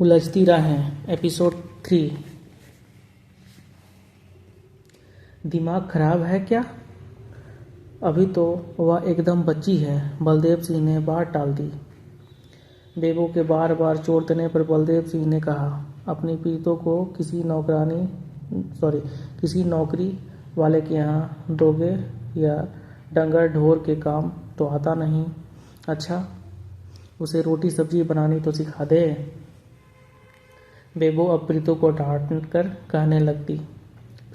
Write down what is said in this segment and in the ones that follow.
उलझती राहें एपिसोड 3। दिमाग खराब है क्या? अभी तो वह एकदम बच्ची है। बलदेव सिंह ने बात टाल दी। बेबो के बार बार चोट देने पर बलदेव सिंह ने कहा, अपनी पीड़ितों को किसी नौकरी वाले के यहाँ दोगे या डंगर ढोर के काम तो आता नहीं। अच्छा, उसे रोटी सब्जी बनानी तो सिखा दे। बेबो अब प्रीतो को डांट कर कहने लगती,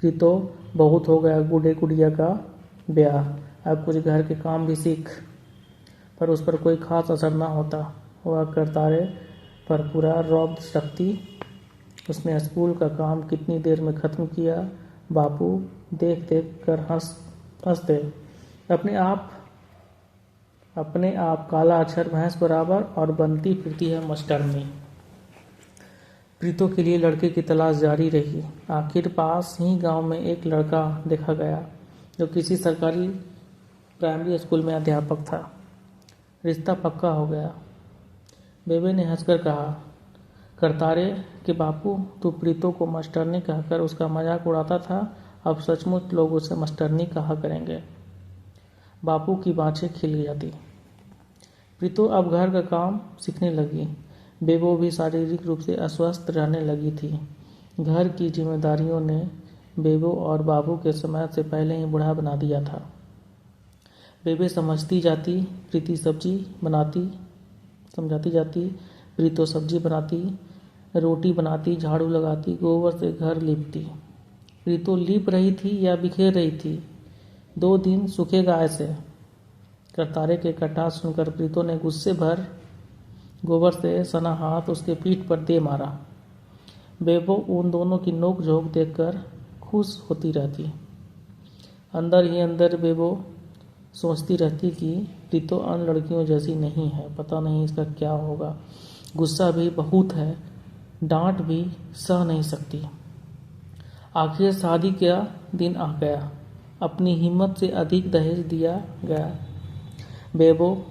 प्रीतो बहुत हो गया गुड्डे गुड़िया का ब्याह, अब कुछ घर के काम भी सीख। पर उस पर कोई खास असर ना होता। वह करतारे पर पूरा रौब रखती। उसने स्कूल का काम कितनी देर में ख़त्म किया। बापू देख देख कर हंसते। अपने आप काला अक्षर भैंस बराबर और बनती फिरती है मास्टरनी। प्रीतो के लिए लड़के की तलाश जारी रही। आखिर पास ही गांव में एक लड़का देखा गया जो किसी सरकारी प्राइमरी स्कूल में अध्यापक था। रिश्ता पक्का हो गया। बेबे ने हंसकर कहा, करतारे के बापू, तू प्रीतो को मास्टरनी कहकर उसका मजाक उड़ाता था, अब सचमुच लोग उसे मास्टरनी कहा करेंगे। बापू की बाँछें खिल जाती। प्रीतो अब घर का काम सीखने लगी। बेबो भी शारीरिक रूप से अस्वस्थ रहने लगी थी। घर की जिम्मेदारियों ने बेबो और बाबू के समय से पहले ही बूढ़ा बना दिया था। बेबे समझाती जाती, प्रीतो सब्जी बनाती, रोटी बनाती, झाड़ू लगाती, गोबर से घर लीपती। प्रीतो लीप रही थी या बिखेर रही थी, 2 दिन सूखेगा ऐसे। करतारे के कटास सुनकर प्रीतो ने गुस्से भर गोबर से सना हाथ उसके पीठ पर दे मारा। बेबो उन दोनों की नोक झोंक देखकर खुश होती रहती। अंदर ही अंदर बेबो सोचती रहती कि प्रीतो अन्य लड़कियों जैसी नहीं है, पता नहीं इसका क्या होगा। गुस्सा भी बहुत है, डांट भी सह नहीं सकती। आखिर शादी का दिन आ गया। अपनी हिम्मत से अधिक दहेज दिया गया। बेबो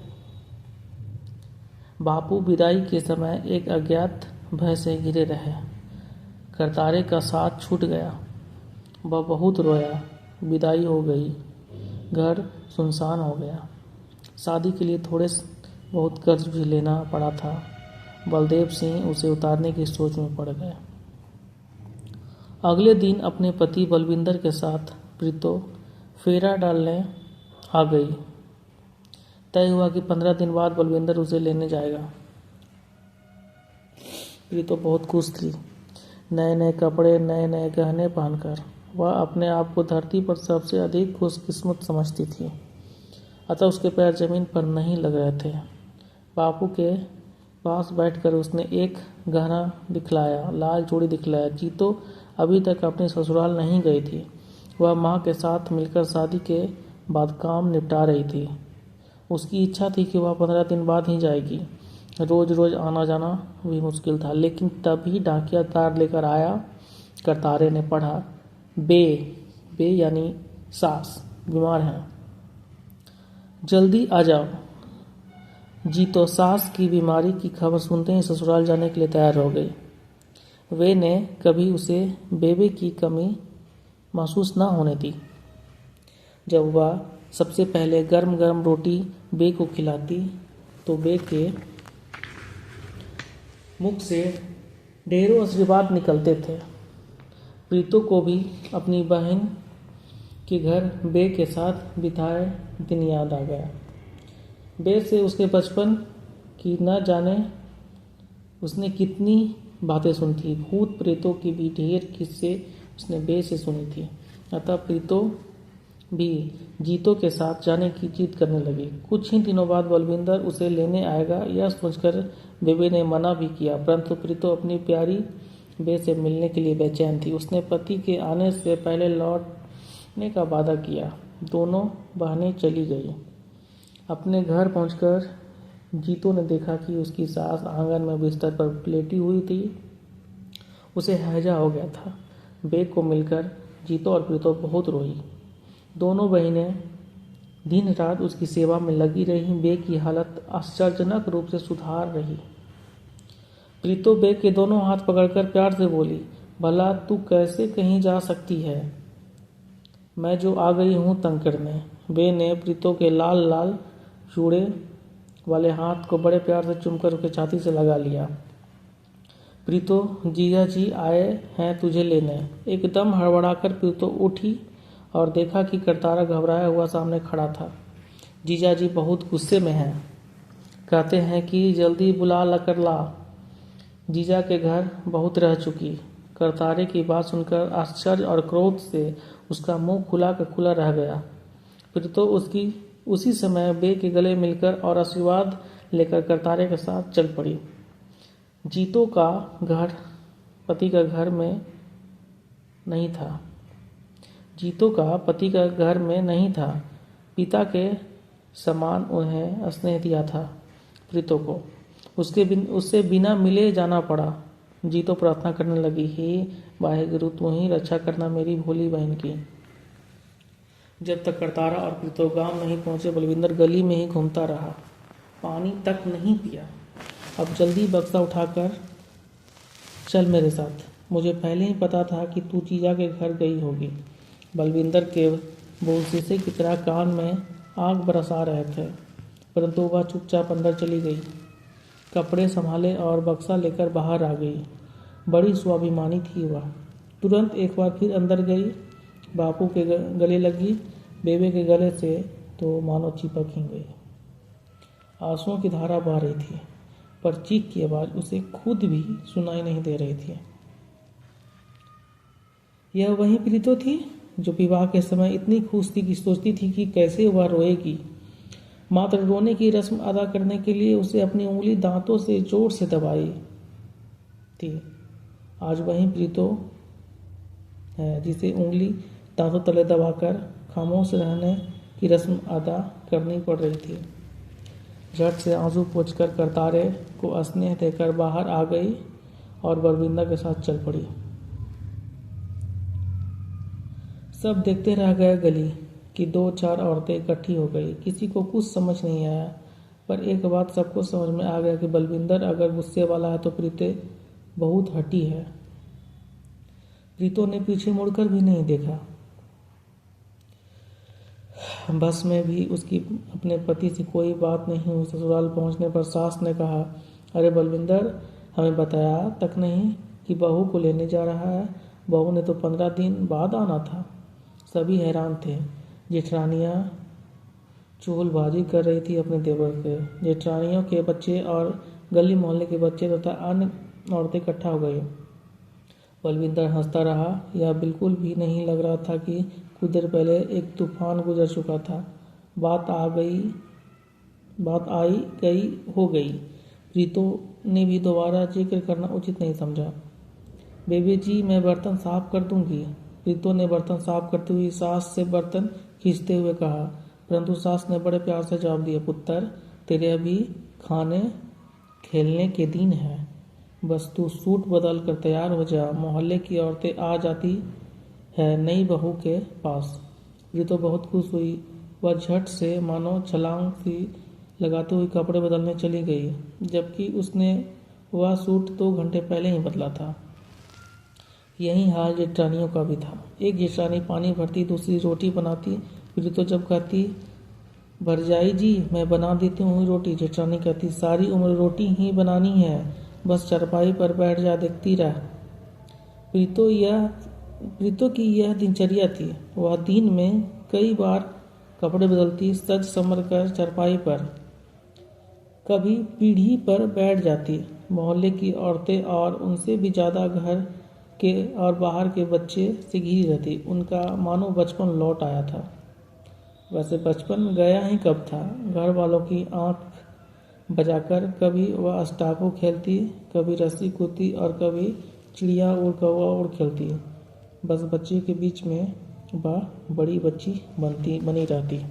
बापू विदाई के समय एक अज्ञात भय से घिरे रहे। करतारे का साथ छूट गया। वह बहुत रोया। विदाई हो गई। घर सुनसान हो गया। शादी के लिए थोड़े बहुत कर्ज भी लेना पड़ा था। बलदेव सिंह उसे उतारने की सोच में पड़ गए। अगले दिन अपने पति बलविंदर के साथ प्रीतो फेरा डालने आ गई। तय हुआ कि 15 दिन बाद बलविंदर उसे लेने जाएगा। प्रीतो बहुत खुश थी। नए नए कपड़े, नए नए गहने पहनकर वह अपने आप को धरती पर सबसे अधिक खुशकिस्मत समझती थी। अतः उसके पैर जमीन पर नहीं लग रहे थे। बापू के पास बैठकर उसने एक गहना दिखलाया, लाल चूड़ी दिखलाया। जीतो अभी तक अपने ससुराल नहीं गई थी। वह माँ के साथ मिलकर शादी के बाद काम निपटा रही थी। उसकी इच्छा थी कि वह 15 दिन बाद ही जाएगी। रोज रोज आना जाना भी मुश्किल था। लेकिन तभी डाकिया तार लेकर आया। करतारे ने पढ़ा, बे यानी सास बीमार हैं, जल्दी आ जाओ। जीतो सास की बीमारी की खबर सुनते ही ससुराल जाने के लिए तैयार हो गई। वे ने कभी उसे बेबे की कमी महसूस न होने दी। जब वह सबसे पहले गर्म गर्म रोटी बे को खिलाती तो बे के मुख से ढेरों आशीर्वाद निकलते थे। प्रीतो को भी अपनी बहन के घर बे के साथ बिताए दिन याद आ गया। बे से उसके बचपन की न जाने उसने कितनी बातें सुनी थी। भूत प्रेतों की भी ढेर किस्से उसने बे से सुनी थी। अतः प्रीतो भी जीतो के साथ जाने की जिद करने लगी। कुछ ही दिनों बाद बलविंदर उसे लेने आएगा, यह सोचकर बेबे ने मना भी किया, परंतु प्रीतो अपनी प्यारी बे से मिलने के लिए बेचैन थी। उसने पति के आने से पहले लौटने का वादा किया। दोनों बहनें चली गई। अपने घर पहुंचकर जीतो ने देखा कि उसकी सास आंगन में बिस्तर पर लेटी हुई थी। उसे हैजा हो गया था। बे को मिलकर जीतो और प्रीतो बहुत रोई। दोनों बहनें दिन रात उसकी सेवा में लगी रहीं। बे की हालत आश्चर्यजनक रूप से सुधार रही। प्रीतो बे के दोनों हाथ पकड़कर प्यार से बोली, भला तू कैसे कहीं जा सकती है? मैं जो आ गई हूँ तंग करने। बे ने प्रीतो के लाल लाल चूड़े वाले हाथ को बड़े प्यार से चूमकर उसके छाती से लगा लिया। प्रीतो, जीजा जी आए हैं तुझे लेने। एकदम हड़बड़ाकर प्रीतो उठी और देखा कि करतारा घबराया हुआ सामने खड़ा था। जीजा जी बहुत गुस्से में हैं, कहते हैं कि जल्दी बुला ला कर ला। जीजा के घर बहुत रह चुकी। करतारे की बात सुनकर आश्चर्य और क्रोध से उसका मुंह खुला का खुला रह गया। फिर तो उसकी उसी समय बे के गले मिलकर और आशीर्वाद लेकर करतारे के साथ चल पड़ी। जीतो का घर पति का घर में नहीं था। जीतो का पति का घर में नहीं था। पिता के समान उन्हें स्नेह दिया था प्रीतो को। उससे बिना मिले जाना पड़ा। जीतो प्रार्थना करने लगी, हे वाहेगुरु, तू ही रक्षा करना मेरी भोली बहन की। जब तक करतारा और प्रीतो गांव नहीं पहुंचे, बलविंदर गली में ही घूमता रहा, पानी तक नहीं पिया। अब जल्दी बक्सा उठाकर चल मेरे साथ। मुझे पहले ही पता था कि तू जीजा के घर गई होगी। बलविंदर के बोल शीशे की तरह कान में आग बरसा रहे थे, परंतु वह चुपचाप अंदर चली गई। कपड़े संभाले और बक्सा लेकर बाहर आ गई। बड़ी स्वाभिमानी थी वह। तुरंत एक बार फिर अंदर गई। बापू के गले लगी, बेबे के गले से तो मानो चिपक ही गई। आंसुओं की धारा बह रही थी, पर चीख की आवाज उसे खुद भी सुनाई नहीं दे रही थी। यह वही प्रीतो थी जो विवाह के समय इतनी खुश थी कि सोचती थी कि कैसे वह रोएगी। मात्र रोने की रस्म अदा करने के लिए उसे अपनी उंगली दांतों से जोर से दबाई थी। आज वही प्रीतो है जिसे उंगली दांतों तले दबाकर खामोश रहने की रस्म अदा करनी पड़ रही थी। झट से आंसू पोंछकर करतारे को स्नेह देकर बाहर आ गई और बलविंदर के साथ चल पड़ी। सब देखते रह गए गली कि 2-4 औरतें इकट्ठी हो गई। किसी को कुछ समझ नहीं आया, पर एक बात सबको समझ में आ गया कि बलविंदर अगर गुस्से वाला है तो प्रीतो बहुत हठी है। प्रीतो ने पीछे मुड़कर भी नहीं देखा। बस में भी उसकी अपने पति से कोई बात नहीं हुई। ससुराल पहुंचने पर सास ने कहा, अरे बलविंदर, हमें बताया तक नहीं कि बहू को लेने जा रहा है। बहू ने तो 15 दिन बाद आना था। सभी हैरान थे। जेठरानियाँ चुगलबाजी कर रही थी अपने देवर के। जेठरानियों के बच्चे और गली मोहल्ले के बच्चे तथा अन्य औरतें इकट्ठा हो गई। बलविंदर हंसता रहा। यह बिल्कुल भी नहीं लग रहा था कि कुछ देर पहले एक तूफान गुजर चुका था। बात आई गई हो गई। प्रीतो ने भी दोबारा जिक्र करना उचित नहीं समझा। बेबी जी, मैं बर्तन साफ कर दूंगी। प्रीतो ने बर्तन साफ करते हुए सास से बर्तन खींचते हुए कहा, परंतु सास ने बड़े प्यार से जवाब दिया, पुत्र, तेरे अभी खाने खेलने के दिन है। बस तू सूट बदल कर तैयार हो जा। मोहल्ले की औरतें आ जाती है नई बहू के पास। प्रीतो बहुत खुश हुई। वह झट से मानो छलांग सी लगाते हुए कपड़े बदलने चली गई, जबकि उसने वह सूट 2 घंटे पहले ही बदला था। यही हाल जेठानियों का भी था। एक जेठानी पानी भरती, दूसरी रोटी बनाती। प्रीतो जब कहती, भरजाई जी मैं बना देती हूँ रोटी, जेठानी कहती, सारी उम्र रोटी ही बनानी है, बस चारपाई पर बैठ जा, देखती रह। प्रीतो की यह दिनचर्या थी। वह दिन में कई बार कपड़े बदलती, सज संवर कर चारपाई पर, कभी पीढ़ी पर बैठ जाती। मोहल्ले की औरतें और उनसे भी ज़्यादा घर के और बाहर के बच्चे से घिरी रहती। उनका मानो बचपन लौट आया था। वैसे बचपन गया ही कब था। घर वालों की आंख बजाकर कभी वह अस्टापो खेलती, कभी रस्सी कूदती और कभी चिड़िया उड़ कौवा उड़ खेलती। बस बच्चे के बीच में वह बड़ी बच्ची बनी रहती।